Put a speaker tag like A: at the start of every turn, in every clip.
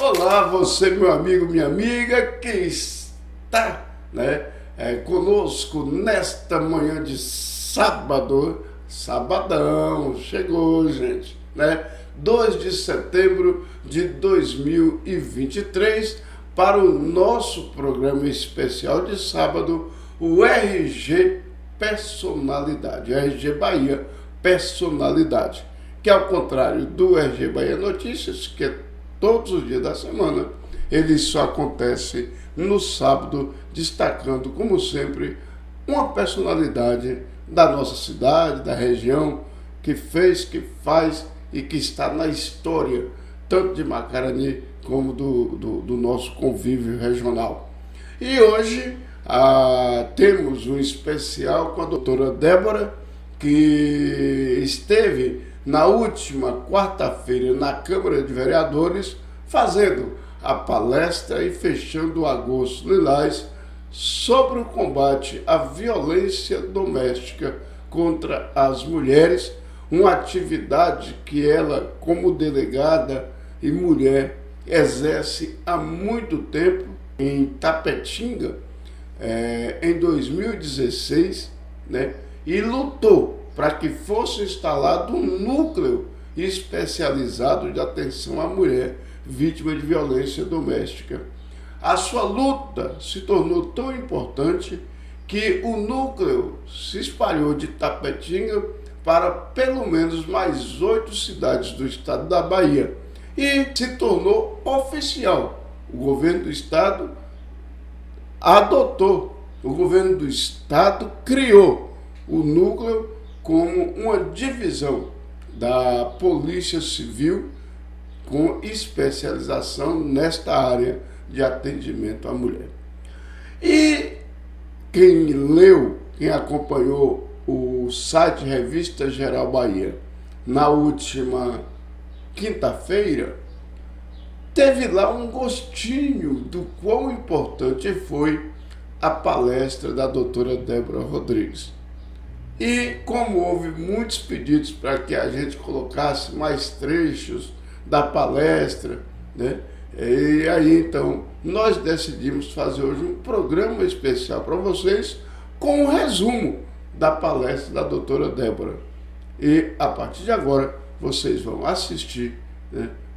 A: Olá, você, meu amigo, minha amiga, que está, conosco nesta manhã de sábado, sabadão, chegou, gente, 2 de setembro de 2023, para o nosso programa especial de sábado, o RG Personalidade, RG Bahia Personalidade, que ao contrário do RG Bahia Notícias, que é todos os dias da semana, ele só acontece no sábado, destacando, como sempre, uma personalidade da nossa cidade, da região, que fez, que faz e que está na história, tanto de Macarani como do nosso convívio regional. E hoje temos um especial com a doutora Débora, que esteve na última quarta-feira na Câmara de Vereadores, fazendo a palestra e fechando o agosto lilás sobre o combate à violência doméstica contra as mulheres, uma atividade que ela, como delegada e mulher, exerce há muito tempo em Tapetinga, em 2016, e lutou para que fosse instalado um núcleo especializado de atenção à mulher vítima de violência doméstica. A sua luta se tornou tão importante que o núcleo se espalhou de Tapetinga para pelo menos mais 8 cidades do estado da Bahia e se tornou oficial. O governo do estado adotou, o governo do estado criou o núcleo como uma divisão da Polícia Civil com especialização nesta área de atendimento à mulher. E quem leu, quem acompanhou o site Revista Geral Bahia na última quinta-feira, teve lá um gostinho do quão importante foi a palestra da doutora Débora Rodrigues. E como houve muitos pedidos para que a gente colocasse mais trechos da palestra, e aí então nós decidimos fazer hoje um programa especial para vocês com um resumo da palestra da doutora Débora. E a partir de agora vocês vão assistir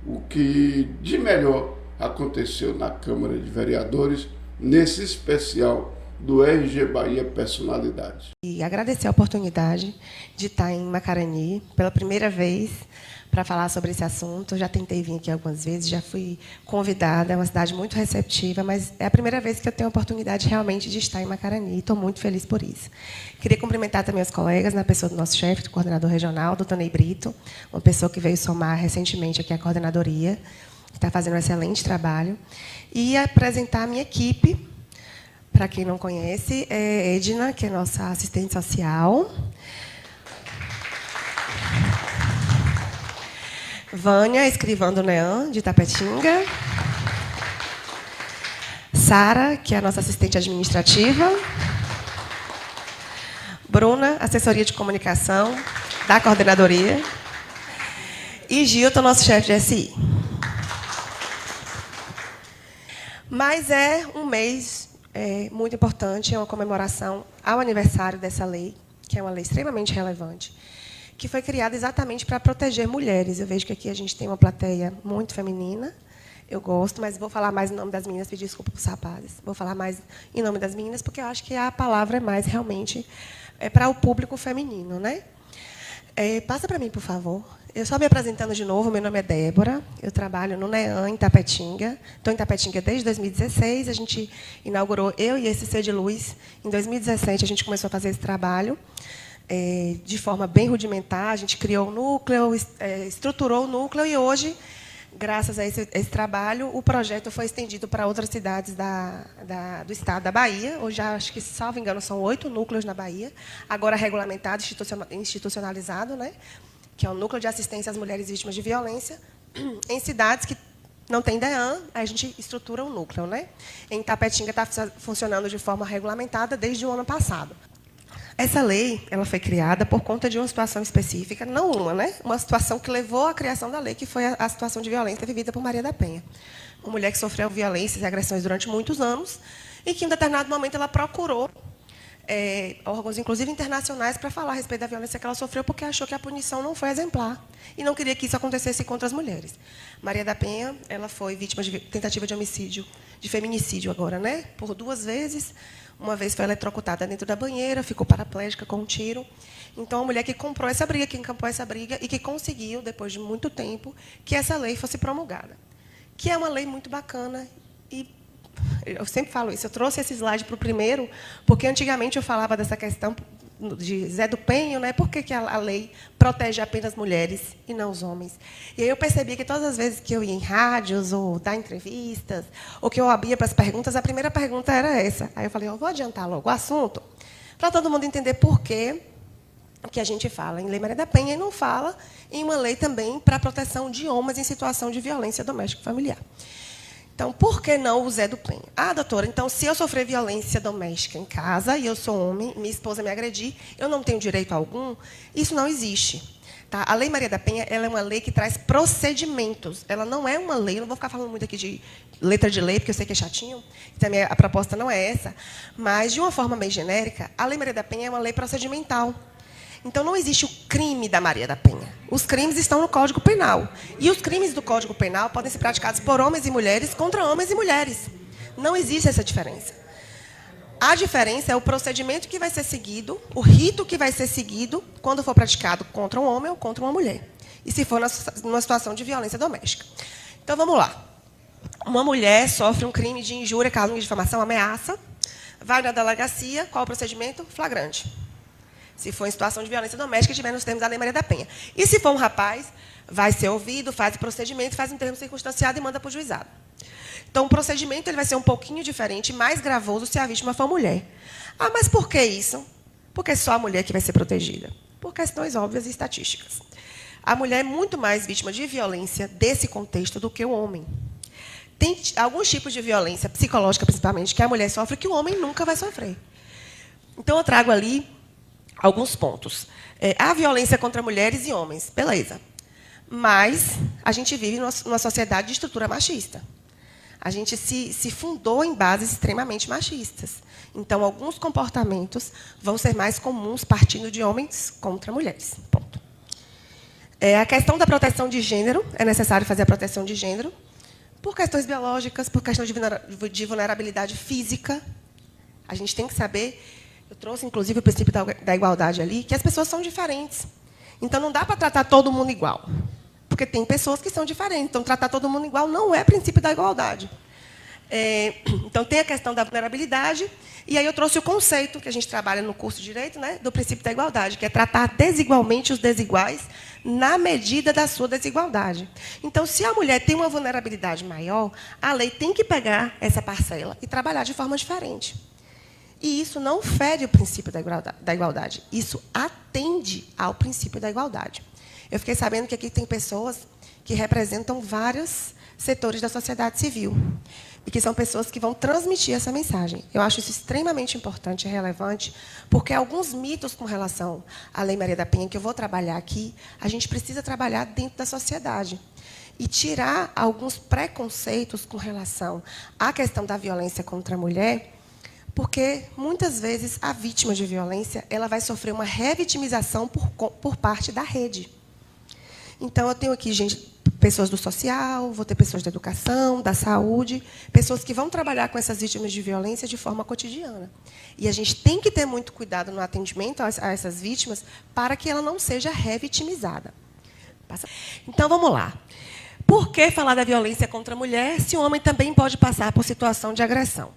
A: o que de melhor aconteceu na Câmara de Vereadores nesse especial do RG Bahia Personalidade.
B: E agradecer a oportunidade de estar em Macarani pela primeira vez para falar sobre esse assunto. Eu já tentei vir aqui algumas vezes, já fui convidada, é uma cidade muito receptiva, mas é a primeira vez que eu tenho a oportunidade realmente de estar em Macarani, e estou muito feliz por isso. Queria cumprimentar também os colegas, na pessoa do nosso chefe, do coordenador regional, doutor Ney Brito, uma pessoa que veio somar recentemente aqui à coordenadoria, que está fazendo um excelente trabalho, e apresentar a minha equipe. Para quem não conhece, é Edna, que é nossa assistente social. Vânia, escrivã do NEAM, de Tapetinga. Sara, que é a nossa assistente administrativa. Bruna, assessoria de comunicação da coordenadoria. E Gilton, nosso chefe de SI. Mas é um mês muito importante, é uma comemoração ao aniversário dessa lei, que é uma lei extremamente relevante, que foi criada exatamente para proteger mulheres. Eu vejo que aqui a gente tem uma plateia muito feminina, eu gosto, mas vou falar mais em nome das meninas, pedir desculpa para os rapazes. Vou falar mais em nome das meninas, porque eu acho que a palavra é mais realmente para o público feminino. Passa para mim, por favor. Eu só me apresentando de novo, meu nome é Débora, eu trabalho no NEAM, em Tapetinga. Estou em Tapetinga desde 2016, a gente inaugurou, eu e esse Ser de Luz, em 2017 a gente começou a fazer esse trabalho de forma bem rudimentar, a gente criou o núcleo, estruturou o núcleo e hoje, graças a esse trabalho, o projeto foi estendido para outras cidades do estado da Bahia. Hoje, acho que, salvo engano, são 8 núcleos na Bahia, agora regulamentado, institucionalizado, que é o Núcleo de Assistência às Mulheres Vítimas de Violência, em cidades que não tem DEAN, a gente estrutura um núcleo. Em Tapetinga está funcionando de forma regulamentada desde o ano passado. Essa lei ela foi criada por conta de uma situação específica, não uma situação que levou à criação da lei, que foi a situação de violência vivida por Maria da Penha. uma mulher que sofreu violências e agressões durante muitos anos e que, em determinado momento, ela procurou órgãos, inclusive internacionais, para falar a respeito da violência que ela sofreu, porque achou que a punição não foi exemplar e não queria que isso acontecesse contra as mulheres. Maria da Penha, ela foi vítima de tentativa de homicídio, de feminicídio agora, né? Por 2 vezes. Uma vez foi eletrocutada dentro da banheira, ficou paraplégica com um tiro. Então, a mulher que comprou essa briga, que encampou essa briga e que conseguiu, depois de muito tempo, que essa lei fosse promulgada. Que é uma lei muito bacana e eu sempre falo isso. Eu trouxe esse slide para o primeiro, porque antigamente eu falava dessa questão de Zé do Penho, né? Por que a lei protege apenas mulheres e não os homens? E aí eu percebi que todas as vezes que eu ia em rádios ou dar entrevistas, ou que eu abria para as perguntas, a primeira pergunta era essa. Aí eu falei, eu vou adiantar logo o assunto, para todo mundo entender por que a gente fala em Lei Maria da Penha e não fala em uma lei também para a proteção de homens em situação de violência doméstica e familiar. Então, por que não o Zé do Penha? Ah, doutora, então, se eu sofrer violência doméstica em casa e eu sou homem, minha esposa me agredir, eu não tenho direito algum? Isso não existe. Tá? A Lei Maria da Penha ela é uma lei que traz procedimentos. Ela não é uma lei, eu não vou ficar falando muito aqui de letra de lei, porque eu sei que é chatinho, também a proposta não é essa, mas, de uma forma meio genérica, a Lei Maria da Penha é uma lei procedimental. Então, não existe o crime da Maria da Penha. Os crimes estão no Código Penal. E os crimes do Código Penal podem ser praticados por homens e mulheres contra homens e mulheres. Não existe essa diferença. A diferença é o procedimento que vai ser seguido, o rito que vai ser seguido quando for praticado contra um homem ou contra uma mulher. E se for numa situação de violência doméstica. Então, vamos lá. Uma mulher sofre um crime de injúria, calúnia, difamação, ameaça, vai na delegacia, qual o procedimento? Flagrante. Se for em situação de violência doméstica, estiver nos termos da Lei Maria da Penha. E se for um rapaz, vai ser ouvido, faz o procedimento, faz um termo circunstanciado e manda para o juizado. Então, o procedimento ele vai ser um pouquinho diferente, mais gravoso, se a vítima for mulher. Ah, mas por que isso? Porque só a mulher que vai ser protegida. Por questões óbvias e estatísticas. A mulher é muito mais vítima de violência desse contexto do que o homem. Tem alguns tipos de violência, psicológica principalmente, que a mulher sofre que o homem nunca vai sofrer. Então, eu trago ali alguns pontos. Há violência contra mulheres e homens, beleza. Mas a gente vive numa sociedade de estrutura machista. A gente se fundou em bases extremamente machistas. Então, alguns comportamentos vão ser mais comuns partindo de homens contra mulheres. Ponto. A questão da proteção de gênero, é necessário fazer a proteção de gênero, por questões biológicas, por questões de vulnerabilidade física. A gente tem que saber. Eu trouxe, inclusive, o princípio da igualdade ali, que as pessoas são diferentes. Então, não dá para tratar todo mundo igual, porque tem pessoas que são diferentes. Então, tratar todo mundo igual não é princípio da igualdade. Então, tem a questão da vulnerabilidade, e aí eu trouxe o conceito que a gente trabalha no curso de Direito, né, do princípio da igualdade, que é tratar desigualmente os desiguais na medida da sua desigualdade. Então, se a mulher tem uma vulnerabilidade maior, a lei tem que pegar essa parcela e trabalhar de forma diferente. E isso não fere o princípio da igualdade. Isso atende ao princípio da igualdade. Eu fiquei sabendo que aqui tem pessoas que representam vários setores da sociedade civil. E que são pessoas que vão transmitir essa mensagem. Eu acho isso extremamente importante e relevante, porque alguns mitos com relação à Lei Maria da Penha, que eu vou trabalhar aqui, a gente precisa trabalhar dentro da sociedade. E tirar alguns preconceitos com relação à questão da violência contra a mulher, porque, muitas vezes, a vítima de violência ela vai sofrer uma revitimização por parte da rede. Então, eu tenho aqui pessoas do social, vou ter pessoas da educação, da saúde, pessoas que vão trabalhar com essas vítimas de violência de forma cotidiana. E a gente tem que ter muito cuidado no atendimento a essas vítimas para que ela não seja revitimizada. Então, vamos lá. Por que falar da violência contra a mulher se o homem também pode passar por situação de agressão?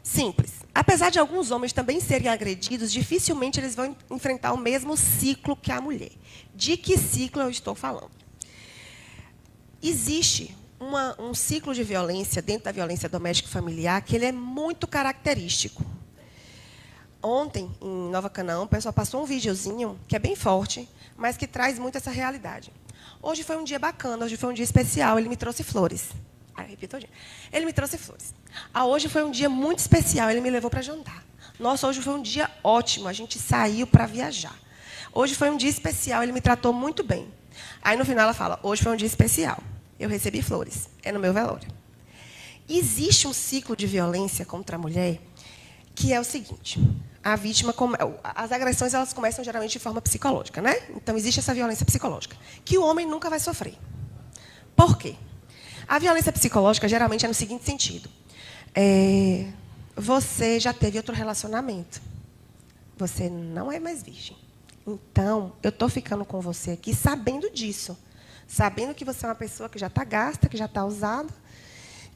B: Simples. Apesar de alguns homens também serem agredidos, dificilmente eles vão enfrentar o mesmo ciclo que a mulher. De que ciclo eu estou falando? Existe um ciclo de violência dentro da violência doméstica e familiar que ele é muito característico. Ontem, em Nova Canaã, o pessoal passou um videozinho que é bem forte, mas que traz muito essa realidade. Hoje foi um dia bacana, hoje foi um dia especial, ele me trouxe flores. Repito, ele me trouxe flores. Hoje foi um dia muito especial, ele me levou para jantar. Nossa, hoje foi um dia ótimo, a gente saiu para viajar. Hoje foi um dia especial, ele me tratou muito bem. Aí, no final, ela fala, hoje foi um dia especial, eu recebi flores, é no meu velório. Existe um ciclo de violência contra a mulher que é o seguinte: a vítima, as agressões elas começam geralmente de forma psicológica, né? Então existe essa violência psicológica que o homem nunca vai sofrer. Por quê? A violência psicológica geralmente é no seguinte sentido: você já teve outro relacionamento, você não é mais virgem. Então eu estou ficando com você aqui sabendo disso, sabendo que você é uma pessoa que já está gasta, que já está usada,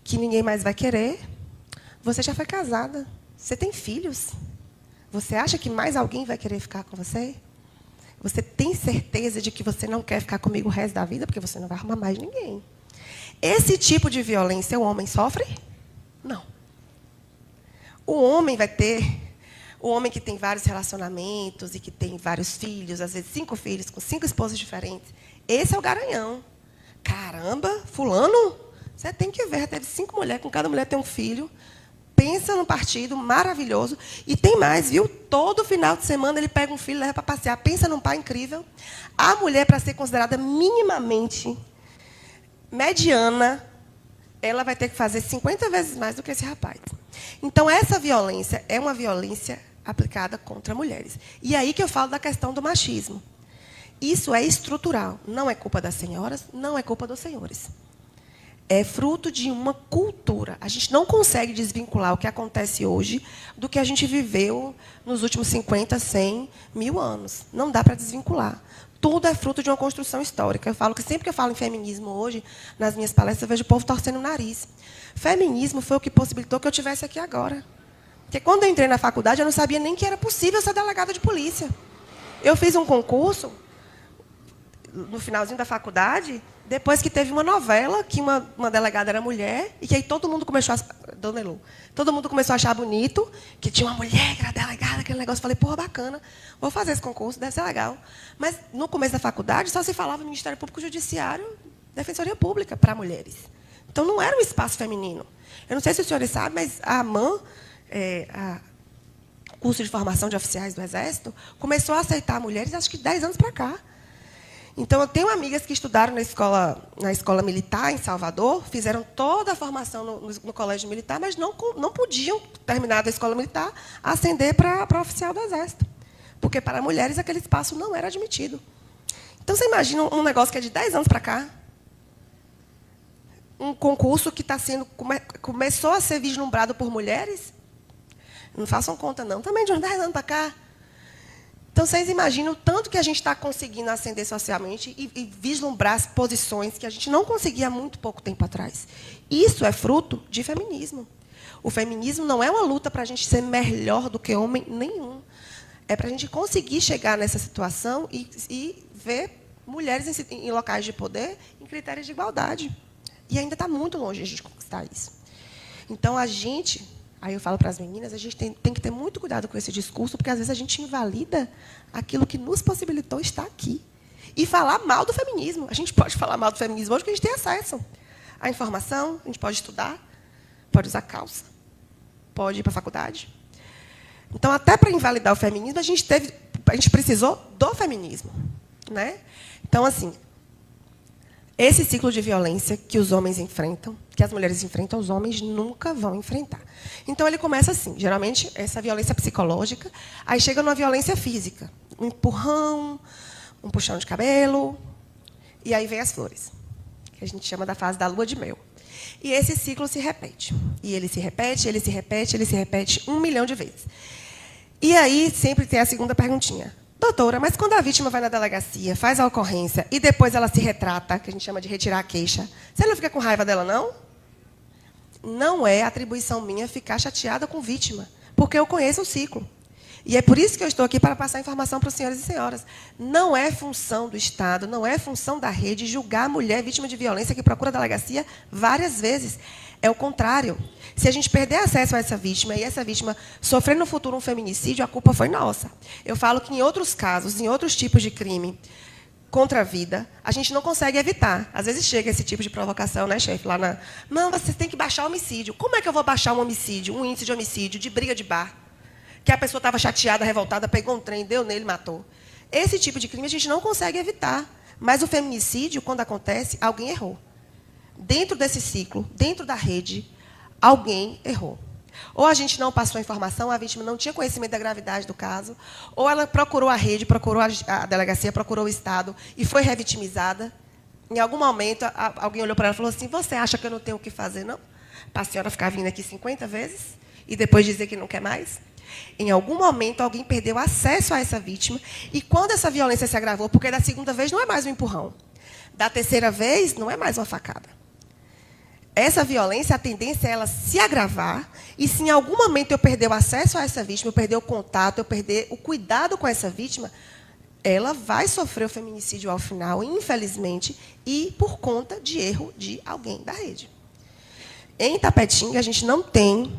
B: que ninguém mais vai querer. Você já foi casada, você tem filhos. Você acha que mais alguém vai querer ficar com você? Você tem certeza de que você não quer ficar comigo o resto da vida, porque você não vai arrumar mais ninguém. Esse tipo de violência o homem sofre? Não. O homem vai ter... O homem que tem vários relacionamentos e que tem vários filhos, às vezes 5 filhos, com 5 esposas diferentes, esse é o garanhão. Caramba, fulano, você tem que ver, teve 5 mulheres, com cada mulher tem um filho. Pensa num partido maravilhoso. E tem mais, viu? Todo final de semana ele pega um filho e leva para passear. Pensa num pai incrível. A mulher, para ser considerada minimamente mediana, ela vai ter que fazer 50 vezes mais do que esse rapaz. Então, essa violência é uma violência aplicada contra mulheres. E aí que eu falo da questão do machismo. Isso é estrutural. Não é culpa das senhoras, não é culpa dos senhores. É fruto de uma cultura. A gente não consegue desvincular o que acontece hoje do que a gente viveu nos últimos 50, 100, 1000 anos. Não dá para desvincular. Tudo é fruto de uma construção histórica. Eu falo que sempre que eu falo em feminismo hoje, nas minhas palestras, eu vejo o povo torcendo o nariz. Feminismo foi o que possibilitou que eu estivesse aqui agora. Porque quando eu entrei na faculdade, eu não sabia nem que era possível ser delegada de polícia. Eu fiz um concurso no finalzinho da faculdade, depois que teve uma novela, que uma delegada era mulher, e que aí todo mundo começou a... Dona Elô, todo mundo começou a achar bonito, que tinha uma mulher que era delegada, aquele negócio. Falei, porra, bacana, vou fazer esse concurso, deve ser legal. Mas, no começo da faculdade, só se falava Ministério Público Judiciário, Defensoria Pública para mulheres. Então, não era um espaço feminino. Eu não sei se os senhores sabem, mas a AMAN, o curso de formação de oficiais do Exército, começou a aceitar mulheres, acho que 10 anos para cá. Então, eu tenho amigas que estudaram na escola militar, em Salvador, fizeram toda a formação no colégio militar, mas não podiam, terminada a escola militar, ascender para oficial do Exército. Porque, para mulheres, aquele espaço não era admitido. Então, você imagina um negócio que é de 10 anos para cá, um concurso que começou a ser vislumbrado por mulheres, não façam conta, não, também de uns 10 anos para cá. Então, vocês imaginam o tanto que a gente está conseguindo ascender socialmente e vislumbrar as posições que a gente não conseguia há muito pouco tempo atrás. Isso é fruto de feminismo. O feminismo não é uma luta para a gente ser melhor do que homem nenhum. É para a gente conseguir chegar nessa situação e ver mulheres em locais de poder em critérios de igualdade. E ainda está muito longe de a gente conquistar isso. Então, aí eu falo para as meninas, a gente tem que ter muito cuidado com esse discurso, porque, às vezes, a gente invalida aquilo que nos possibilitou estar aqui. E falar mal do feminismo. A gente pode falar mal do feminismo hoje porque a gente tem acesso à informação, a gente pode estudar, pode usar calça, pode ir para a faculdade. Então, até para invalidar o feminismo, a gente precisou do feminismo, né? Então, assim, esse ciclo de violência que os homens enfrentam, que as mulheres enfrentam, os homens nunca vão enfrentar. Então, ele começa assim, geralmente, essa violência psicológica, aí chega numa violência física, um empurrão, um puxão de cabelo, e aí vem as flores, que a gente chama da fase da lua de mel. E esse ciclo se repete. E ele se repete, ele se repete, ele se repete 1 milhão de vezes. E aí, sempre tem a segunda perguntinha. Doutora, mas quando a vítima vai na delegacia, faz a ocorrência e depois ela se retrata, que a gente chama de retirar a queixa, você não fica com raiva dela, não? Não é atribuição minha ficar chateada com vítima, porque eu conheço o ciclo. E é por isso que eu estou aqui para passar informação para os senhores e senhoras. Não é função do Estado, não é função da rede julgar a mulher vítima de violência que procura a delegacia várias vezes. É o contrário. Se a gente perder acesso a essa vítima e essa vítima sofrer no futuro um feminicídio, a culpa foi nossa. Eu falo que em outros casos, em outros tipos de crime contra a vida, a gente não consegue evitar. Às vezes chega esse tipo de provocação, né, chefe? Não, você tem que baixar o homicídio. Como é que eu vou baixar um homicídio, um índice de homicídio, de briga de bar? Que a pessoa estava chateada, revoltada, pegou um trem, deu nele, matou. Esse tipo de crime a gente não consegue evitar. Mas o feminicídio, quando acontece, alguém errou. Dentro desse ciclo, dentro da rede, alguém errou. Ou a gente não passou a informação, a vítima não tinha conhecimento da gravidade do caso, ou ela procurou a rede, procurou a delegacia, procurou o Estado e foi revitimizada. Em algum momento, alguém olhou para ela e falou assim, você acha que eu não tenho o que fazer, não? Para a senhora ficar vindo aqui 50 vezes e depois dizer que não quer mais? Em algum momento, alguém perdeu acesso a essa vítima, e quando essa violência se agravou, porque da segunda vez não é mais um empurrão, da terceira vez não é mais uma facada. Essa violência, a tendência é ela se agravar, e se em algum momento eu perder o acesso a essa vítima, eu perder o contato, eu perder o cuidado com essa vítima, ela vai sofrer o feminicídio ao final, infelizmente, e por conta de erro de alguém da rede. Em Itapetinga, a gente não tem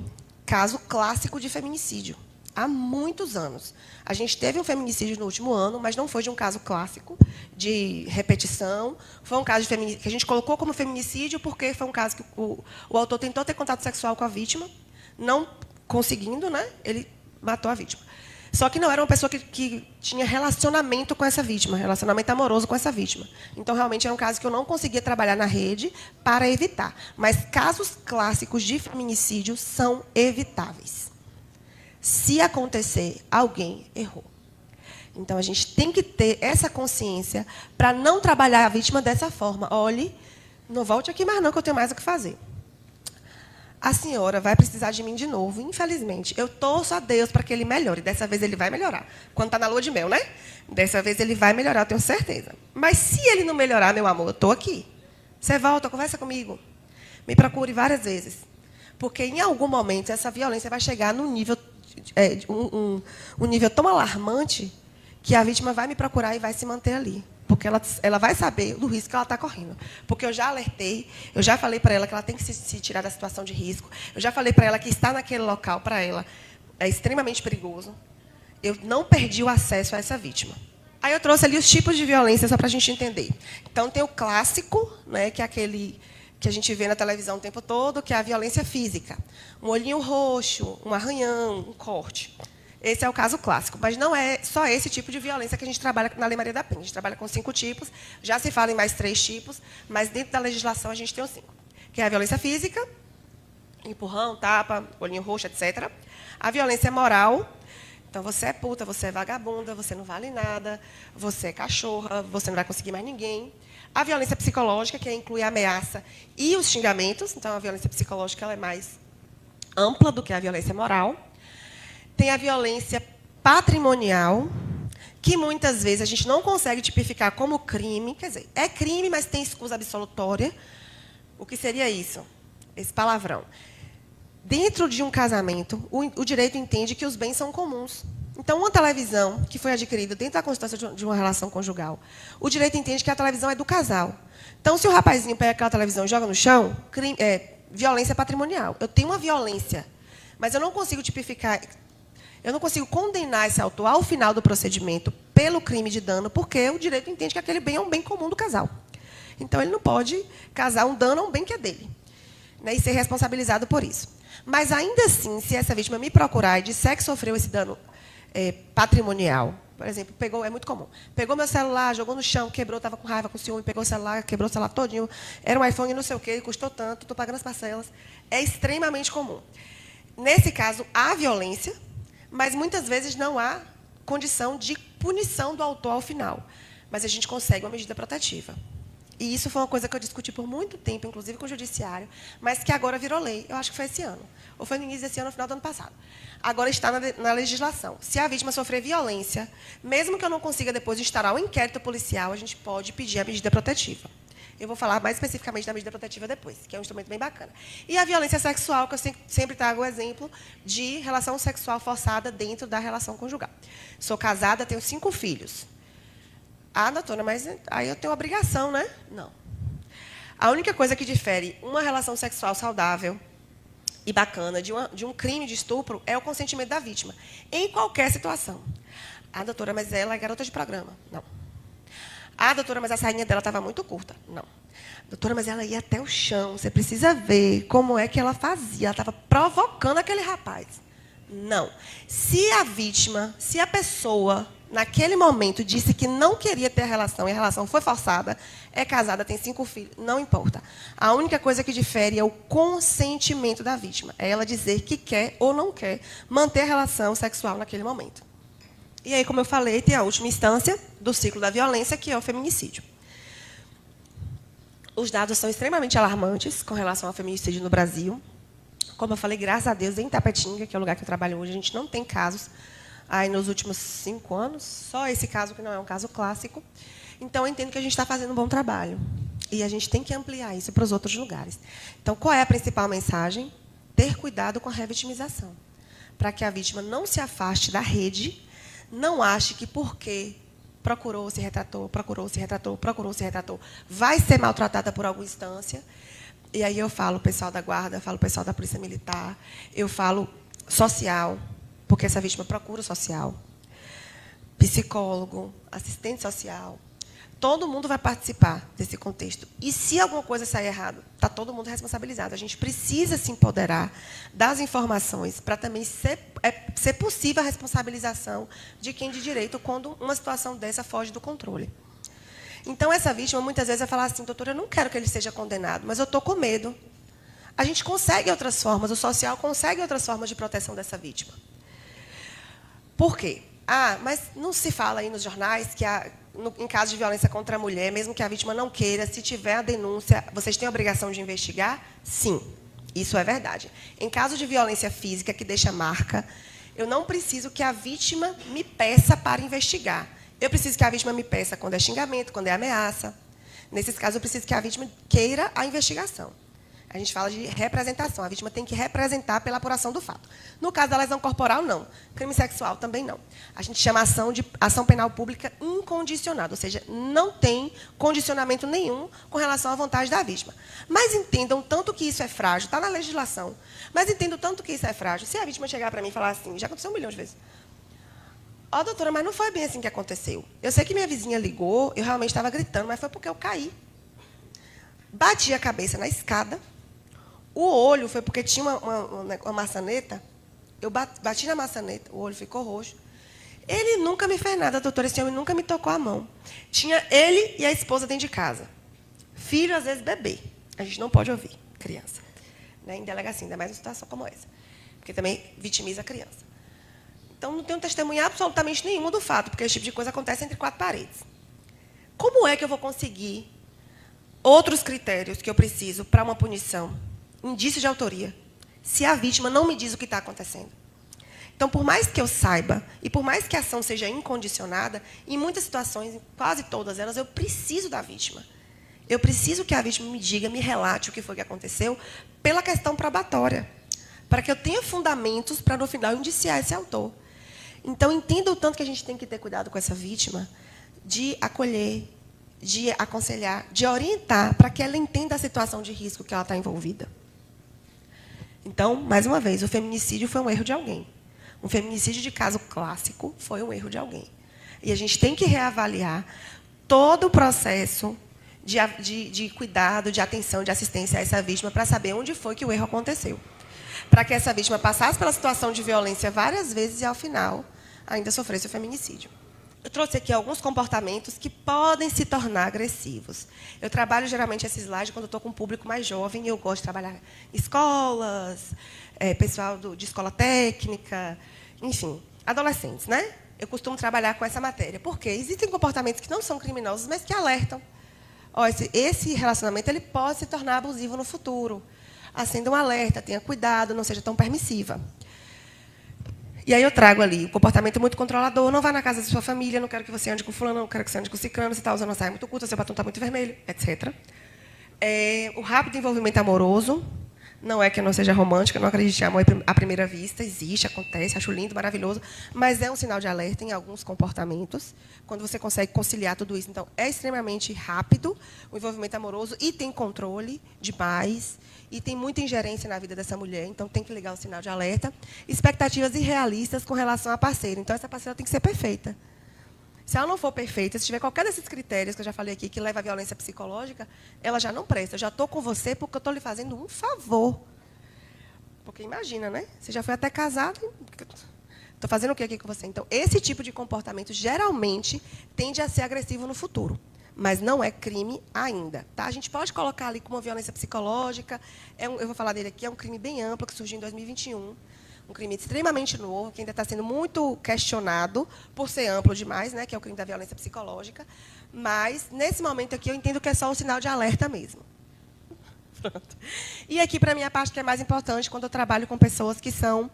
B: caso clássico de feminicídio. Há muitos anos. A gente teve um feminicídio no último ano, mas não foi de um caso clássico, de repetição. Foi um caso de feminicídio que a gente colocou como feminicídio porque foi um caso que o autor tentou ter contato sexual com a vítima, não conseguindo, né, ele matou a vítima. Só que não era uma pessoa que tinha relacionamento com essa vítima, relacionamento amoroso com essa vítima. Então, realmente, era um caso que eu não conseguia trabalhar na rede para evitar. Mas casos clássicos de feminicídio são evitáveis. Se acontecer, alguém errou. Então, a gente tem que ter essa consciência para não trabalhar a vítima dessa forma. Olhe, não volte aqui mais não, que eu tenho mais o que fazer. A senhora vai precisar de mim de novo, infelizmente. Eu torço a Deus para que ele melhore. Dessa vez ele vai melhorar. Quando está na lua de mel, né? Dessa vez ele vai melhorar, eu tenho certeza. Mas se ele não melhorar, meu amor, eu estou aqui. Você volta, conversa comigo. Me procure várias vezes. Porque, em algum momento, essa violência vai chegar num nível, um nível tão alarmante que a vítima vai me procurar e vai se manter ali. Porque ela vai saber do risco que ela está correndo. Porque eu já alertei, eu já falei para ela que ela tem que se tirar da situação de risco, eu já falei para ela que estar naquele local, para ela, é extremamente perigoso. Eu não perdi o acesso a essa vítima. Aí eu trouxe ali os tipos de violência, só para a gente entender. Então, tem o clássico, né, que é aquele que a gente vê na televisão o tempo todo, que é a violência física. Um olhinho roxo, um arranhão, um corte. Esse é o caso clássico, mas não é só esse tipo de violência que a gente trabalha na Lei Maria da Penha. A gente trabalha com 5 tipos, já se fala em mais 3 tipos, mas dentro da legislação a gente tem os 5. Que é a violência física, empurrão, tapa, olhinho roxo, etc. A violência moral, então você é puta, você é vagabunda, você não vale nada, você é cachorra, você não vai conseguir mais ninguém. A violência psicológica, que inclui a ameaça e os xingamentos, então a violência psicológica ela é mais ampla do que a violência moral. Tem a violência patrimonial, que muitas vezes a gente não consegue tipificar como crime. Quer dizer, é crime, mas tem escusa absolutória. O que seria isso? Esse palavrão. Dentro de um casamento, o direito entende que os bens são comuns. Então, uma televisão que foi adquirida dentro da constância de uma relação conjugal, o direito entende que a televisão é do casal. Então, se o rapazinho pega aquela televisão e joga no chão, violência patrimonial. Eu tenho uma violência, mas eu não consigo tipificar... Eu não consigo condenar esse autor ao final do procedimento pelo crime de dano, porque o direito entende que aquele bem é um bem comum do casal. Então, ele não pode causar um dano a um bem que é dele, né, e ser responsabilizado por isso. Mas, ainda assim, se essa vítima me procurar e disser que sofreu esse dano patrimonial, por exemplo, é muito comum, pegou meu celular, jogou no chão, quebrou, estava com raiva, com ciúme, pegou o celular, quebrou o celular todinho, era um iPhone não sei o quê, custou tanto, estou pagando as parcelas, é extremamente comum. Nesse caso, há violência, mas muitas vezes não há condição de punição do autor ao final. Mas a gente consegue uma medida protetiva. E isso foi uma coisa que eu discuti por muito tempo, inclusive com o judiciário, mas que agora virou lei. Eu acho que foi esse ano. Ou foi no início desse ano, no final do ano passado. Agora está na legislação. Se a vítima sofrer violência, mesmo que eu não consiga depois instaurar um inquérito policial, a gente pode pedir a medida protetiva. Eu vou falar mais especificamente da medida protetiva depois, que é um instrumento bem bacana. E a violência sexual, que eu sempre trago o exemplo de relação sexual forçada dentro da relação conjugal. Sou casada, tenho 5 filhos. Ah, doutora, mas aí eu tenho obrigação, né? Não. A única coisa que difere uma relação sexual saudável e bacana de um crime de estupro é o consentimento da vítima, em qualquer situação. Ah, doutora, mas ela é garota de programa. Não. Ah, doutora, mas a sainha dela estava muito curta. Não. Doutora, mas ela ia até o chão. Você precisa ver como é que ela fazia. Ela estava provocando aquele rapaz. Não. Se a vítima, se a pessoa, naquele momento, disse que não queria ter a relação, e a relação foi forçada, é casada, tem 5 filhos, não importa. A única coisa que difere é o consentimento da vítima. É ela dizer que quer ou não quer manter a relação sexual naquele momento. E aí, como eu falei, tem a última instância do ciclo da violência, que é o feminicídio. Os dados são extremamente alarmantes com relação ao feminicídio no Brasil. Como eu falei, graças a Deus, em Tapetinga, que é o lugar que eu trabalho hoje, a gente não tem casos aí nos últimos 5 anos, só esse caso que não é um caso clássico. Então, eu entendo que a gente está fazendo um bom trabalho. E a gente tem que ampliar isso para os outros lugares. Então, qual é a principal mensagem? Ter cuidado com a revitimização. Para que a vítima não se afaste da rede, não ache que porque procurou, se retratou, vai ser maltratada por alguma instância. E aí eu falo pessoal da guarda, eu falo pessoal da polícia militar, eu falo social, porque essa vítima procura social, psicólogo, assistente social. Todo mundo vai participar desse contexto. E se alguma coisa sair errado, está todo mundo responsabilizado. A gente precisa se empoderar das informações para também ser possível a responsabilização de quem de direito quando uma situação dessa foge do controle. Então, essa vítima, muitas vezes, vai falar assim, doutora, eu não quero que ele seja condenado, mas eu estou com medo. A gente consegue outras formas, o social consegue outras formas de proteção dessa vítima. Por quê? Mas não se fala aí nos jornais que, em caso de violência contra a mulher, mesmo que a vítima não queira, se tiver a denúncia, vocês têm a obrigação de investigar? Sim, isso é verdade. Em caso de violência física que deixa marca, eu não preciso que a vítima me peça para investigar. Eu preciso que a vítima me peça quando é xingamento, quando é ameaça. Nesses casos, eu preciso que a vítima queira a investigação. A gente fala de representação. A vítima tem que representar pela apuração do fato. No caso da lesão corporal, não. Crime sexual, também não. A gente chama ação de ação penal pública incondicionada, ou seja, não tem condicionamento nenhum com relação à vontade da vítima. Mas entendam tanto que isso é frágil, está na legislação, mas entendam tanto que isso é frágil. Se a vítima chegar para mim e falar assim, já aconteceu 1 milhão de vezes, doutora, mas não foi bem assim que aconteceu. Eu sei que minha vizinha ligou, eu realmente estava gritando, mas foi porque eu caí. Bati a cabeça na escada. O olho foi porque tinha uma maçaneta. Eu bati na maçaneta, o olho ficou roxo. Ele nunca me fez nada, doutora. Esse homem nunca me tocou a mão. Tinha ele e a esposa dentro de casa. Filho, às vezes, bebê. A gente não pode ouvir criança. Né? Em delegacia, ainda mais uma situação como essa. Porque também vitimiza a criança. Então, não tenho testemunha absolutamente nenhuma do fato, porque esse tipo de coisa acontece entre 4 paredes. Como é que eu vou conseguir outros critérios que eu preciso para uma punição? Indício de autoria, se a vítima não me diz o que está acontecendo. Então, por mais que eu saiba, e por mais que a ação seja incondicionada, em muitas situações, em quase todas elas, eu preciso da vítima. Eu preciso que a vítima me diga, me relate o que foi que aconteceu, pela questão probatória, para que eu tenha fundamentos para, no final, indiciar esse autor. Então, entenda o tanto que a gente tem que ter cuidado com essa vítima, de acolher, de aconselhar, de orientar, para que ela entenda a situação de risco que ela está envolvida. Então, mais uma vez, o feminicídio foi um erro de alguém. Um feminicídio de caso clássico foi um erro de alguém. E a gente tem que reavaliar todo o processo de cuidado, de atenção, de assistência a essa vítima, para saber onde foi que o erro aconteceu. Para que essa vítima passasse pela situação de violência várias vezes e, ao final, ainda sofresse o feminicídio. Eu trouxe aqui alguns comportamentos que podem se tornar agressivos. Eu trabalho, geralmente, esse slide quando eu estou com um público mais jovem, e eu gosto de trabalhar em escolas, pessoal de escola técnica, enfim, adolescentes, né? Eu costumo trabalhar com essa matéria. Por quê? Existem comportamentos que não são criminosos, mas que alertam. Esse relacionamento ele pode se tornar abusivo no futuro. Acenda um alerta, tenha cuidado, não seja tão permissiva. E aí eu trago ali o comportamento muito controlador, não vá na casa da sua família, não quero que você ande com fulano, não quero que você ande com ciclano, você está usando uma saia muito curta, seu batom está muito vermelho, etc. O rápido envolvimento amoroso, não é que eu não seja romântica, não acredito em amor à primeira vista, existe, acontece, acho lindo, maravilhoso, mas é um sinal de alerta em alguns comportamentos, quando você consegue conciliar tudo isso. Então, é extremamente rápido o envolvimento amoroso e tem controle demais, e tem muita ingerência na vida dessa mulher, então tem que ligar o sinal de alerta. Expectativas irrealistas com relação à parceira. Então, essa parceira tem que ser perfeita. Se ela não for perfeita, se tiver qualquer desses critérios que eu já falei aqui, que leva à violência psicológica, ela já não presta. Eu já estou com você porque eu estou lhe fazendo um favor. Porque imagina, né? Você já foi até casado, Estou fazendo o que aqui com você? Então, esse tipo de comportamento, geralmente, tende a ser agressivo no futuro. Mas não é crime ainda. Tá? A gente pode colocar ali como violência psicológica. Eu vou falar dele aqui, é um crime bem amplo, que surgiu em 2021. Um crime extremamente novo, que ainda está sendo muito questionado por ser amplo demais, né, que é o crime da violência psicológica. Mas, nesse momento aqui, eu entendo que é só um sinal de alerta mesmo. Pronto. E aqui, para mim, a parte que é mais importante, quando eu trabalho com pessoas que são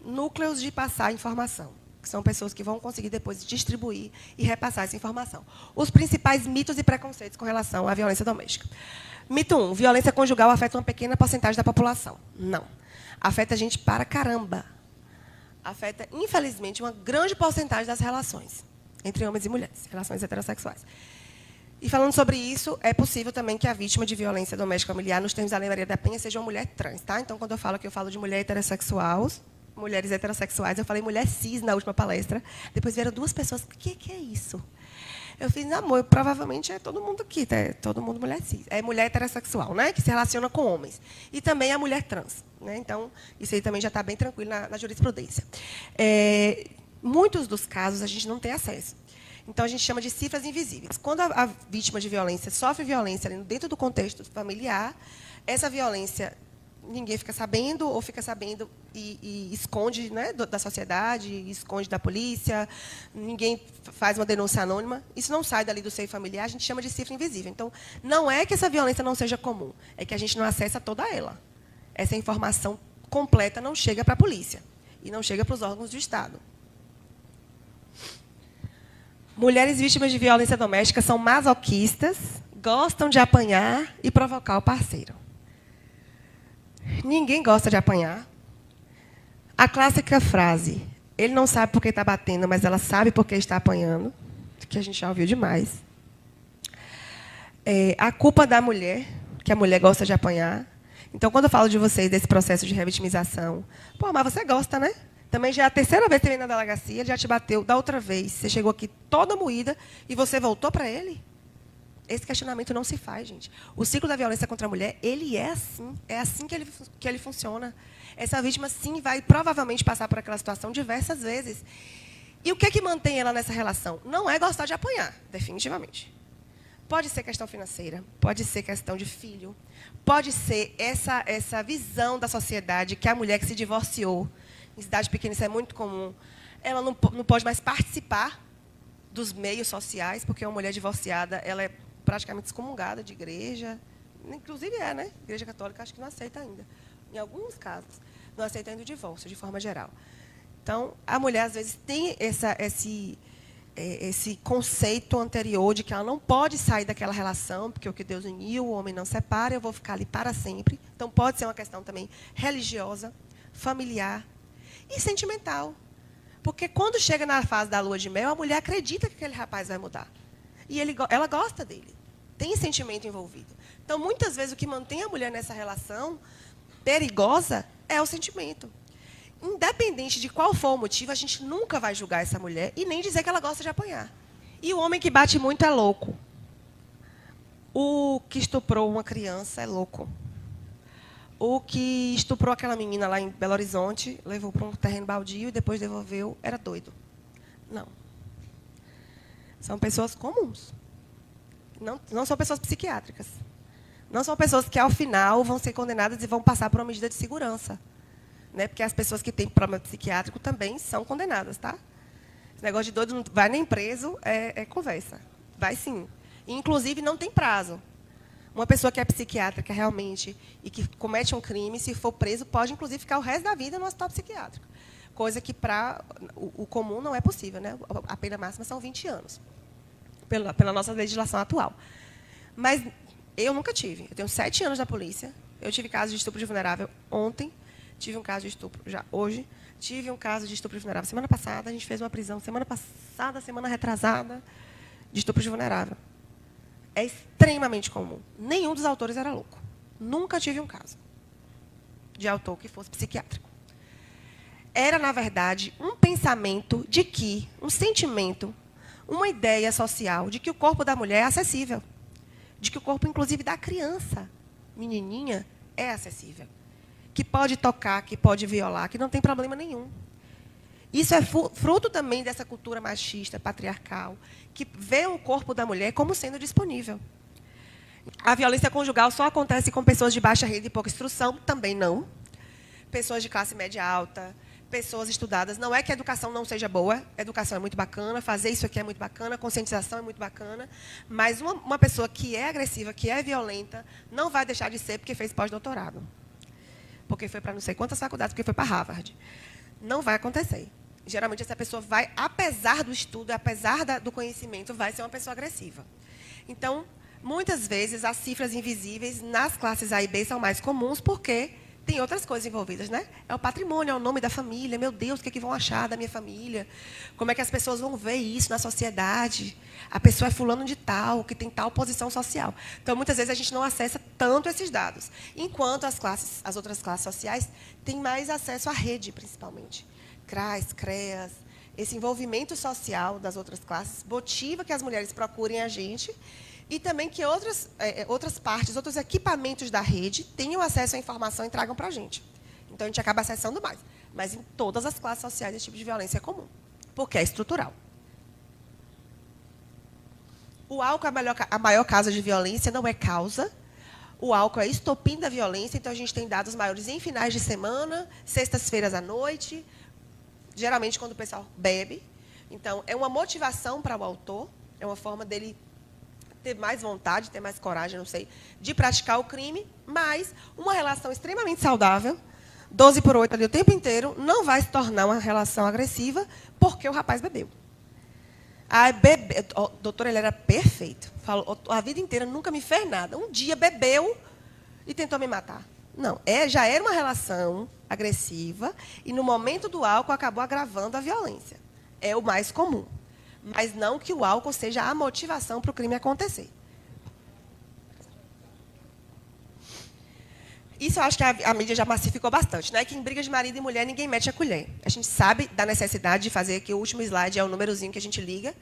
B: núcleos de passar informação, que são pessoas que vão conseguir depois distribuir e repassar essa informação. Os principais mitos e preconceitos com relação à violência doméstica. Mito 1, violência conjugal afeta uma pequena porcentagem da população. Não. Afeta a gente para caramba. Afeta, infelizmente, uma grande porcentagem das relações entre homens e mulheres, relações heterossexuais. E, falando sobre isso, é possível também que a vítima de violência doméstica familiar, nos termos da Lei Maria da Penha, seja uma mulher trans. Tá? Então, quando eu falo de mulher heterossexual, mulheres heterossexuais, eu falei mulher cis na última palestra. Depois vieram 2 pessoas, o que é isso? Eu fiz, amor, provavelmente é todo mundo aqui, tá? É todo mundo mulher cis. É mulher heterossexual, né? Que se relaciona com homens. E também a mulher trans. Né? Então, isso aí também já está bem tranquilo na jurisprudência. Muitos dos casos a gente não tem acesso. Então, a gente chama de cifras invisíveis. Quando a vítima de violência sofre violência dentro do contexto familiar, essa violência ninguém fica sabendo, ou fica sabendo e esconde, né, da sociedade, esconde da polícia, ninguém faz uma denúncia anônima, isso não sai dali do seio familiar, a gente chama de cifra invisível. Então, não é que essa violência não seja comum, é que a gente não acessa toda ela. Essa informação completa não chega para a polícia e não chega para os órgãos do Estado. Mulheres vítimas de violência doméstica são masoquistas, gostam de apanhar e provocar o parceiro. Ninguém gosta de apanhar. A clássica frase, ele não sabe por que está batendo, mas ela sabe por que está apanhando, que a gente já ouviu demais. A culpa da mulher, que a mulher gosta de apanhar. Então, quando eu falo de vocês desse processo de revitimização, pô, mas você gosta, né? Também já é a terceira vez que você vem na delegacia, ele já te bateu da outra vez. Você chegou aqui toda moída e você voltou para ele? Esse questionamento não se faz, gente. O ciclo da violência contra a mulher, ele é assim que ele funciona. Essa vítima, sim, vai provavelmente passar por aquela situação diversas vezes. E o que é que mantém ela nessa relação? Não é gostar de apanhar, definitivamente. Pode ser questão financeira, pode ser questão de filho, pode ser essa visão da sociedade que a mulher que se divorciou, em cidade pequena isso é muito comum, ela não pode mais participar dos meios sociais, porque uma mulher divorciada ela é praticamente excomungada de igreja, inclusive né? Igreja católica acho que não aceita ainda. Em alguns casos, não aceita ainda o divórcio, de forma geral. Então, a mulher, às vezes, tem esse conceito anterior de que ela não pode sair daquela relação, porque o que Deus uniu, o homem não separa, eu vou ficar ali para sempre. Então, pode ser uma questão também religiosa, familiar e sentimental. Porque, quando chega na fase da lua de mel, a mulher acredita que aquele rapaz vai mudar. E ela gosta dele. Tem sentimento envolvido. Então, muitas vezes, o que mantém a mulher nessa relação perigosa é o sentimento. Independente de qual for o motivo, a gente nunca vai julgar essa mulher e nem dizer que ela gosta de apanhar. E o homem que bate muito é louco. O que estuprou uma criança é louco. O que estuprou aquela menina lá em Belo Horizonte, levou para um terreno baldio e depois devolveu, era doido. Não. São pessoas comuns. Não são pessoas psiquiátricas. Não são pessoas que, ao final, vão ser condenadas e vão passar por uma medida de segurança. Né? Porque as pessoas que têm problema psiquiátrico também são condenadas. Tá? Esse negócio de doido não vai nem preso, é conversa. Vai sim. E, inclusive, não tem prazo. Uma pessoa que é psiquiátrica realmente e que comete um crime, se for preso, pode, inclusive, ficar o resto da vida no hospital psiquiátrico. Coisa que, para o comum, não é possível. Né? A pena máxima são 20 anos, pela nossa legislação atual. Mas eu nunca tive. Eu tenho 7 anos na polícia. Eu tive caso de estupro de vulnerável ontem. Tive um caso de estupro já hoje. Tive um caso de estupro de vulnerável semana passada. A gente fez uma prisão semana passada, semana retrasada, de estupro de vulnerável. É extremamente comum. Nenhum dos autores era louco. Nunca tive um caso de autor que fosse psiquiátrico. Era, na verdade, um pensamento de que, um sentimento, uma ideia social de que o corpo da mulher é acessível. De que o corpo, inclusive, da criança, menininha, é acessível. Que pode tocar, que pode violar, que não tem problema nenhum. Isso é fruto também dessa cultura machista, patriarcal, que vê o corpo da mulher como sendo disponível. A violência conjugal só acontece com pessoas de baixa renda e pouca instrução? Também não. Pessoas de classe média alta, pessoas estudadas. Não é que a educação não seja boa, a educação é muito bacana, fazer isso aqui é muito bacana, a conscientização é muito bacana, mas uma pessoa que é agressiva, que é violenta, não vai deixar de ser porque fez pós-doutorado. Porque foi para não sei quantas faculdades, porque foi para Harvard. Não vai acontecer. Geralmente, essa pessoa vai, apesar do estudo, apesar do conhecimento, vai ser uma pessoa agressiva. Então, muitas vezes, as cifras invisíveis nas classes A e B são mais comuns porque tem outras coisas envolvidas, né? É o patrimônio, é o nome da família. Meu Deus, o que vão achar da minha família? Como é que as pessoas vão ver isso na sociedade? A pessoa é fulano de tal, que tem tal posição social. Então, muitas vezes, a gente não acessa tanto esses dados. Enquanto as outras classes sociais têm mais acesso à rede, principalmente. CRAS, CREAS, esse envolvimento social das outras classes motiva que as mulheres procurem a gente e também que outras partes, outros equipamentos da rede tenham acesso à informação e tragam para a gente. Então, a gente acaba acessando mais. Mas, em todas as classes sociais, esse tipo de violência é comum, porque é estrutural. O álcool é a maior causa de violência, não é causa. O álcool é estopim da violência, então, a gente tem dados maiores em finais de semana, sextas-feiras à noite, geralmente quando o pessoal bebe. Então, é uma motivação para o autor, é uma forma dele ter mais vontade, ter mais coragem, não sei, de praticar o crime, mas uma relação extremamente saudável, 12 por 8 ali o tempo inteiro, não vai se tornar uma relação agressiva porque o rapaz bebeu. O doutor, ele era perfeito. Falou, a vida inteira nunca me fez nada. Um dia bebeu e tentou me matar. Não, já era uma relação agressiva e, no momento do álcool, acabou agravando a violência. É o mais comum. Mas não que o álcool seja a motivação para o crime acontecer. Isso eu acho que a mídia já massificou bastante, né? Que em brigas de marido e mulher ninguém mete a colher. A gente sabe da necessidade de fazer, que o último slide é o númerozinho que a gente liga,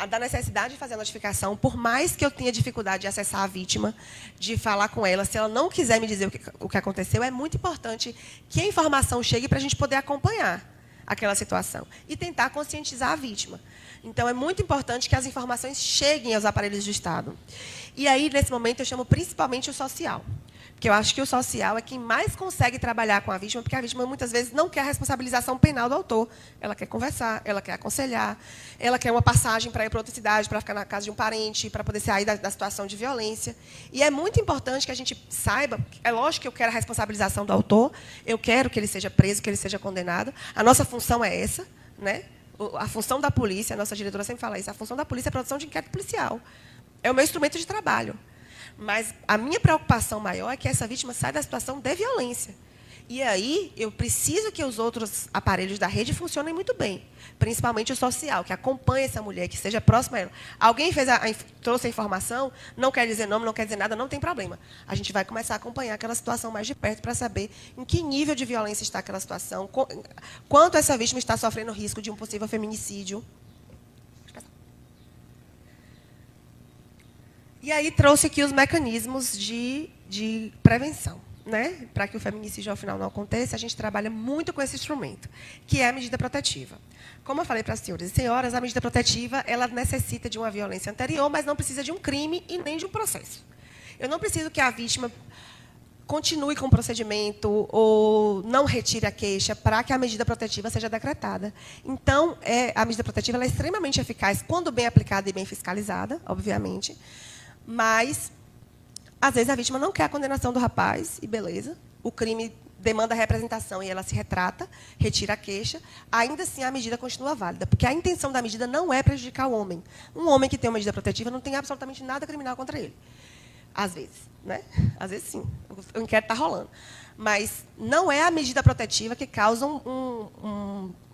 B: da necessidade de fazer a notificação, por mais que eu tenha dificuldade de acessar a vítima, de falar com ela, se ela não quiser me dizer o que aconteceu, é muito importante que a informação chegue para a gente poder acompanhar aquela situação e tentar conscientizar a vítima. Então, é muito importante que as informações cheguem aos aparelhos do Estado. E aí, nesse momento, eu chamo principalmente o social. Porque eu acho que o social é quem mais consegue trabalhar com a vítima, porque a vítima, muitas vezes, não quer a responsabilização penal do autor. Ela quer conversar, ela quer aconselhar, ela quer uma passagem para ir para outra cidade, para ficar na casa de um parente, para poder sair da situação de violência. E é muito importante que a gente saiba, é lógico que eu quero a responsabilização do autor, eu quero que ele seja preso, que ele seja condenado. A nossa função é essa, né? A função da polícia, a nossa diretora sempre fala isso, a função da polícia é a produção de inquérito policial. É o meu instrumento de trabalho. Mas a minha preocupação maior é que essa vítima saia da situação de violência. E aí, eu preciso que os outros aparelhos da rede funcionem muito bem. Principalmente o social, que acompanhe essa mulher, que seja próxima a ela. Alguém trouxe a informação, não quer dizer nome, não quer dizer nada, não tem problema. A gente vai começar a acompanhar aquela situação mais de perto para saber em que nível de violência está aquela situação, quanto essa vítima está sofrendo risco de um possível feminicídio. E aí trouxe aqui os mecanismos de prevenção, né? Para que o feminicídio, ao final, não aconteça, a gente trabalha muito com esse instrumento, que é a medida protetiva. Como eu falei para as senhoras e senhoras, a medida protetiva ela necessita de uma violência anterior, mas não precisa de um crime e nem de um processo. Eu não preciso que a vítima continue com o procedimento ou não retire a queixa para que a medida protetiva seja decretada. Então, a medida protetiva ela é extremamente eficaz quando bem aplicada e bem fiscalizada, obviamente, mas, às vezes, a vítima não quer a condenação do rapaz, e beleza, o crime demanda representação e ela se retrata, retira a queixa, ainda assim a medida continua válida, porque a intenção da medida não é prejudicar o homem. Um homem que tem uma medida protetiva não tem absolutamente nada criminal contra ele. Às vezes, né? Às vezes, sim. O inquérito está rolando. Mas não é a medida protetiva que causa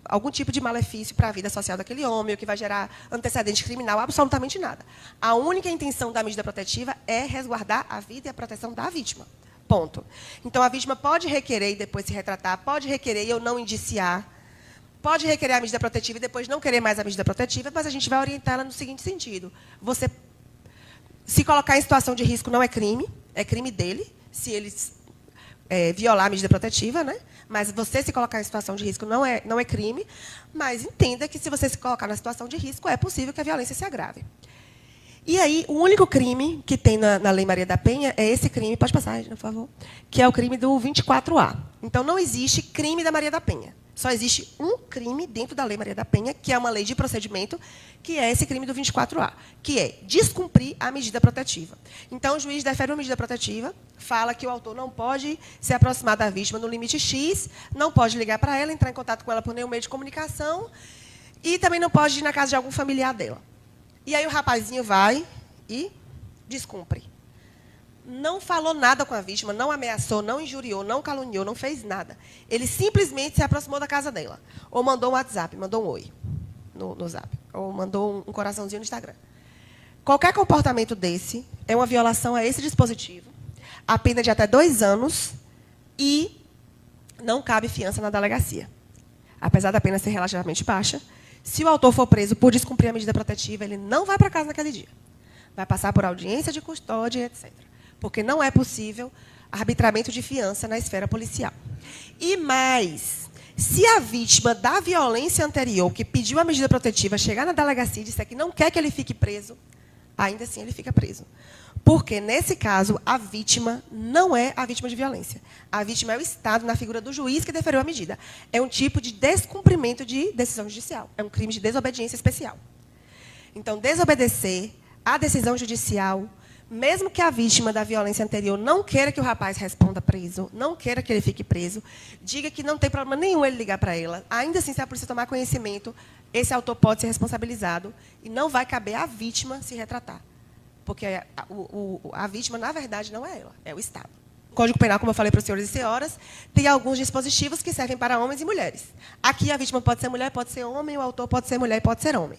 B: algum tipo de malefício para a vida social daquele homem, ou que vai gerar antecedente criminal, absolutamente nada. A única intenção da medida protetiva é resguardar a vida e a proteção da vítima. Ponto. Então, a vítima pode requerer e depois se retratar, pode requerer e eu não indiciar, pode requerer a medida protetiva e depois não querer mais a medida protetiva, mas a gente vai orientá-la no seguinte sentido. Você se colocar em situação de risco não é crime dele, se ele violar a medida protetiva, né? Mas você se colocar em situação de risco não é crime, mas entenda que, se você se colocar na situação de risco, é possível que a violência se agrave. E aí, o único crime que tem na Lei Maria da Penha é esse crime, pode passar, por favor, que é o crime do 24A. Então, não existe crime da Maria da Penha. Só existe um crime dentro da Lei Maria da Penha, que é uma lei de procedimento, que é esse crime do 24A, que é descumprir a medida protetiva. Então, o juiz defere uma medida protetiva, fala que o autor não pode se aproximar da vítima no limite X, não pode ligar para ela, entrar em contato com ela por nenhum meio de comunicação, e também não pode ir na casa de algum familiar dela. E aí o rapazinho vai e descumpre. Não falou nada com a vítima, não ameaçou, não injuriou, não caluniou, não fez nada. Ele simplesmente se aproximou da casa dela. Ou mandou um WhatsApp, mandou um oi no Zap. Ou mandou um coraçãozinho no Instagram. Qualquer comportamento desse é uma violação a esse dispositivo, a pena de até 2 anos, e não cabe fiança na delegacia. Apesar da pena ser relativamente baixa, se o autor for preso por descumprir a medida protetiva, ele não vai para casa naquele dia. Vai passar por audiência de custódia, etc. Porque não é possível arbitramento de fiança na esfera policial. E mais, se a vítima da violência anterior, que pediu a medida protetiva, chegar na delegacia e disser que não quer que ele fique preso, ainda assim ele fica preso. Porque, nesse caso, a vítima não é a vítima de violência. A vítima é o Estado, na figura do juiz que deferiu a medida. É um tipo de descumprimento de decisão judicial. É um crime de desobediência especial. Então, desobedecer a decisão judicial, mesmo que a vítima da violência anterior não queira que o rapaz responda preso, não queira que ele fique preso, diga que não tem problema nenhum ele ligar para ela, ainda assim, se a polícia tomar conhecimento, esse autor pode ser responsabilizado e não vai caber à vítima se retratar. Porque a vítima, na verdade, não é ela, é o Estado. O Código Penal, como eu falei para os senhores e senhoras, tem alguns dispositivos que servem para homens e mulheres. Aqui, a vítima pode ser mulher, pode ser homem, o autor pode ser mulher e pode ser homem.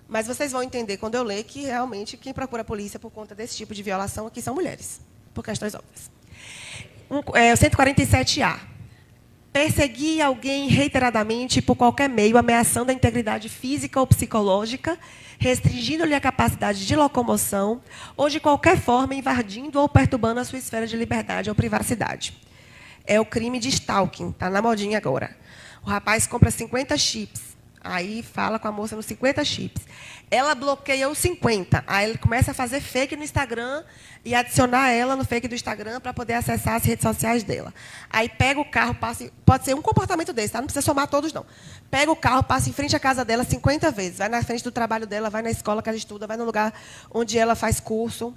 B: Mas vocês vão entender, quando eu ler, que realmente quem procura a polícia por conta desse tipo de violação aqui são mulheres, por questões óbvias. O 147A. Perseguir alguém reiteradamente por qualquer meio, ameaçando a integridade física ou psicológica, restringindo-lhe a capacidade de locomoção, ou de qualquer forma invadindo ou perturbando a sua esfera de liberdade ou privacidade. É o crime de stalking, está na modinha agora. O rapaz compra 50 chips. Aí fala com a moça nos 50 chips. Ela bloqueia os 50. Aí ele começa a fazer fake no Instagram e adicionar ela no fake do Instagram para poder acessar as redes sociais dela. Aí pega o carro, passa... Pode ser um comportamento desse, tá? Não precisa somar todos, não. Pega o carro, passa em frente à casa dela 50 vezes. Vai na frente do trabalho dela, vai na escola que ela estuda, vai no lugar onde ela faz curso.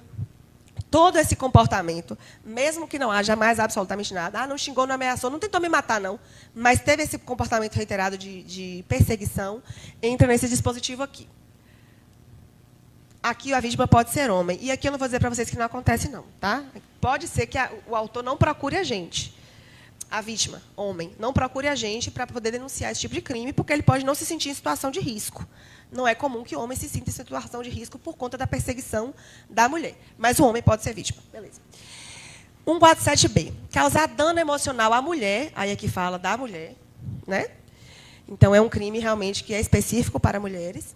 B: Todo esse comportamento, mesmo que não haja mais absolutamente nada, não xingou, não ameaçou, não tentou me matar, não, mas teve esse comportamento reiterado de perseguição, entra nesse dispositivo aqui. Aqui a vítima pode ser homem. E aqui eu não vou dizer para vocês que não acontece, não. Tá? Pode ser que o autor não procure a gente. A vítima, homem, não procure a gente para poder denunciar esse tipo de crime, porque ele pode não se sentir em situação de risco. Não é comum que o homem se sinta em situação de risco por conta da perseguição da mulher. Mas o homem pode ser vítima. Beleza. 147B. Causar dano emocional à mulher, aí aqui fala da mulher, né? Então, é um crime realmente que é específico para mulheres,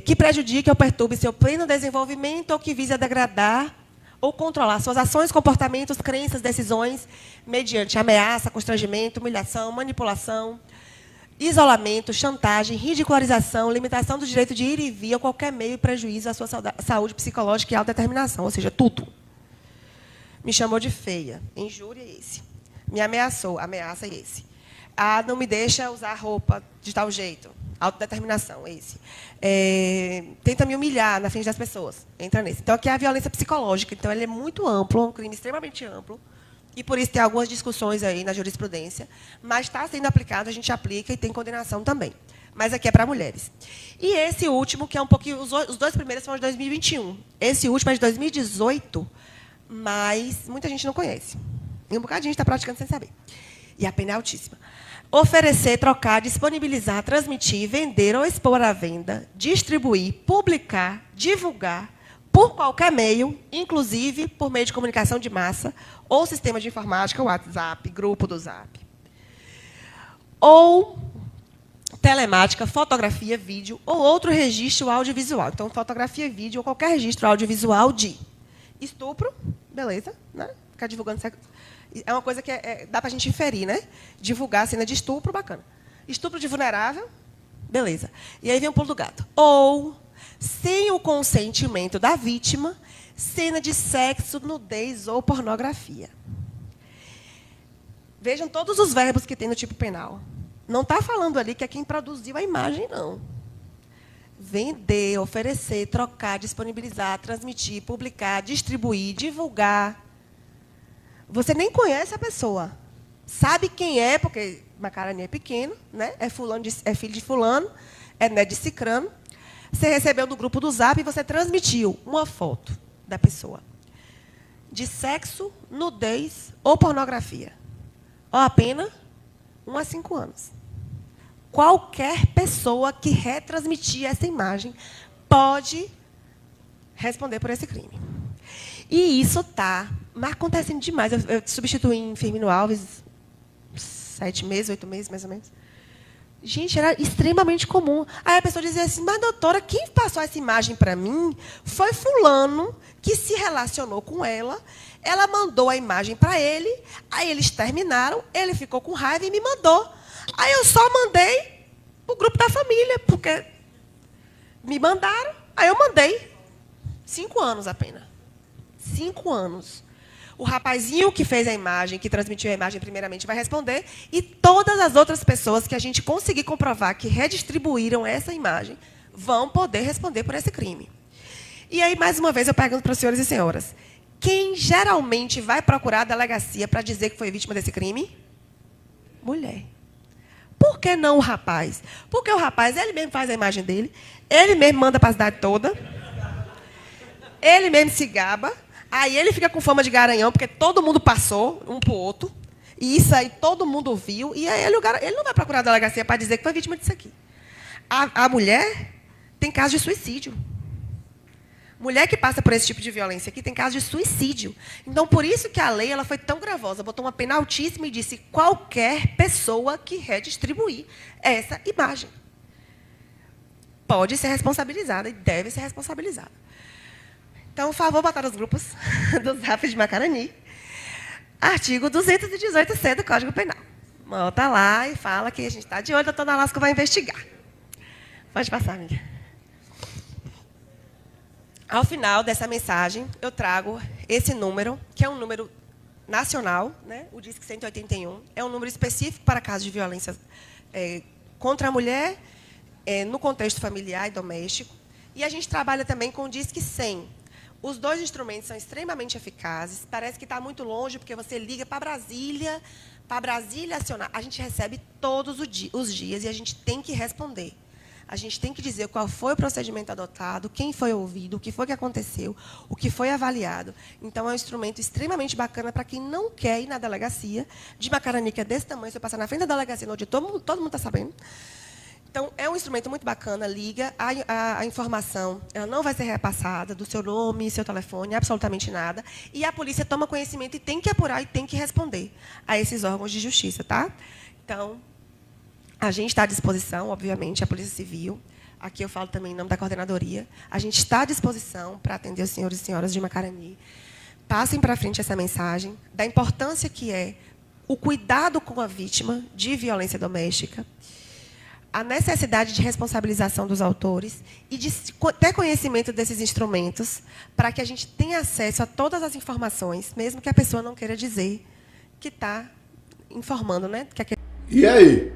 B: que prejudique ou perturbe seu pleno desenvolvimento ou que vise a degradar ou controlar suas ações, comportamentos, crenças, decisões, mediante ameaça, constrangimento, humilhação, manipulação, isolamento, chantagem, ridicularização, limitação do direito de ir e vir a qualquer meio e prejuízo à sua saúde psicológica e autodeterminação, ou seja, tudo. Me chamou de feia, injúria é esse. Me ameaçou, ameaça é esse. Não me deixa usar roupa de tal jeito, autodeterminação, é esse. Tenta me humilhar na frente das pessoas, entra nesse. Então, aqui é a violência psicológica, então ele é muito amplo, é um crime extremamente amplo, e por isso tem algumas discussões aí na jurisprudência, mas está sendo aplicado, a gente aplica e tem condenação também. Mas aqui é para mulheres. E esse último, que é um pouquinho... Os dois primeiros são de 2021. Esse último é de 2018, mas muita gente não conhece. E um bocadinho está praticando sem saber. E a pena é altíssima. Oferecer, trocar, disponibilizar, transmitir, vender ou expor à venda, distribuir, publicar, divulgar, por qualquer meio, inclusive por meio de comunicação de massa, ou sistema de informática, WhatsApp, grupo do Zap. Ou telemática, fotografia, vídeo, ou outro registro audiovisual. Então, fotografia, vídeo, ou qualquer registro audiovisual de estupro, beleza, né? Ficar divulgando sexo. É uma coisa que dá para a gente inferir, né? Divulgar a cena de estupro, bacana. Estupro de vulnerável, beleza. E aí vem o pulo do gato. Ou, sem o consentimento da vítima, cena de sexo, nudez ou pornografia. Vejam todos os verbos que tem no tipo penal. Não está falando ali que é quem produziu a imagem, não. Vender, oferecer, trocar, disponibilizar, transmitir, publicar, distribuir, divulgar. Você nem conhece a pessoa. Sabe quem é, porque Macarani é pequeno, né? É filho de fulano, é neto de cicrano. Você recebeu do grupo do Zap e você transmitiu uma foto da pessoa. De sexo, nudez ou pornografia. Ó, a pena, 1 a 5 anos. Qualquer pessoa que retransmitir essa imagem pode responder por esse crime. E isso está acontecendo demais. Eu substituí em Firmino Alves 7 meses, 8 meses, mais ou menos. Gente, era extremamente comum. Aí a pessoa dizia assim, mas doutora, quem passou essa imagem para mim foi fulano que se relacionou com ela, ela mandou a imagem para ele, aí eles terminaram, ele ficou com raiva e me mandou. Aí eu só mandei para o grupo da família, porque me mandaram, aí eu mandei. 5 anos apenas. 5 anos. O rapazinho que fez a imagem, que transmitiu a imagem primeiramente, vai responder, e todas as outras pessoas que a gente conseguir comprovar que redistribuíram essa imagem vão poder responder por esse crime. E aí, mais uma vez, eu pergunto para os senhores e senhoras, quem geralmente vai procurar a delegacia para dizer que foi vítima desse crime? Mulher. Por que não o rapaz? Porque o rapaz, ele mesmo faz a imagem dele, ele mesmo manda para a cidade toda, ele mesmo se gaba, aí ele fica com fama de garanhão, porque todo mundo passou um para o outro, e isso aí todo mundo viu, e aí ele não vai procurar a delegacia para dizer que foi vítima disso aqui. A mulher tem caso de suicídio. Mulher que passa por esse tipo de violência aqui tem caso de suicídio. Então, por isso que a lei ela foi tão gravosa, botou uma pena altíssima e disse qualquer pessoa que redistribuir essa imagem pode ser responsabilizada e deve ser responsabilizada. Então, por favor, botar os grupos do Zap de Macarani. Artigo 218C do Código Penal. Bota lá e fala que a gente está de olho, a doutora Lasco vai investigar. Pode passar, amiga. Ao final dessa mensagem, eu trago esse número, que é um número nacional, né? O DISC 181, é um número específico para casos de violência contra a mulher, no contexto familiar e doméstico. E a gente trabalha também com o DISC 100. Os dois instrumentos são extremamente eficazes. Parece que está muito longe, porque você liga para Brasília acionar. A gente recebe todos os dias e a gente tem que responder. A gente tem que dizer qual foi o procedimento adotado, quem foi ouvido, o que foi que aconteceu, o que foi avaliado. Então, é um instrumento extremamente bacana para quem não quer ir na delegacia. De Macarani, que é desse tamanho, você passa na frente da delegacia, no dia todo mundo está sabendo. Então, é um instrumento muito bacana, liga, a informação ela não vai ser repassada do seu nome, seu telefone, absolutamente nada. E a polícia toma conhecimento e tem que apurar e tem que responder a esses órgãos de justiça, tá? Então, a gente está à disposição, obviamente, a Polícia Civil. Aqui eu falo também em nome da coordenadoria. A gente está à disposição para atender os senhores e senhoras de Macarani. Passem para frente essa mensagem da importância que é o cuidado com a vítima de violência doméstica, a necessidade de responsabilização dos autores e de ter conhecimento desses instrumentos para que a gente tenha acesso a todas as informações, mesmo que a pessoa não queira dizer que está informando, né?
A: E aí?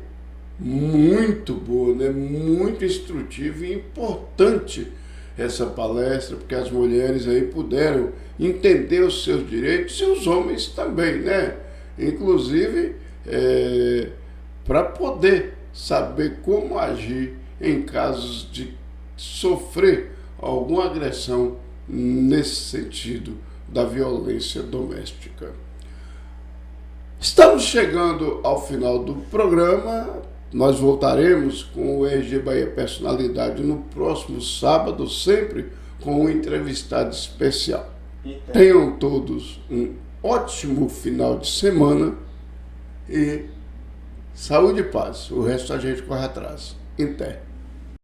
A: Muito boa, né? Muito instrutiva e importante essa palestra, porque as mulheres aí puderam entender os seus direitos e os homens também, né? Inclusive, para poder saber como agir em casos de sofrer alguma agressão nesse sentido da violência doméstica. Estamos chegando ao final do programa. Nós voltaremos com o RG Bahia Personalidade no próximo sábado, sempre com um entrevistado especial. Tenham todos um ótimo final de semana e saúde e paz. O resto a gente corre atrás. Em pé.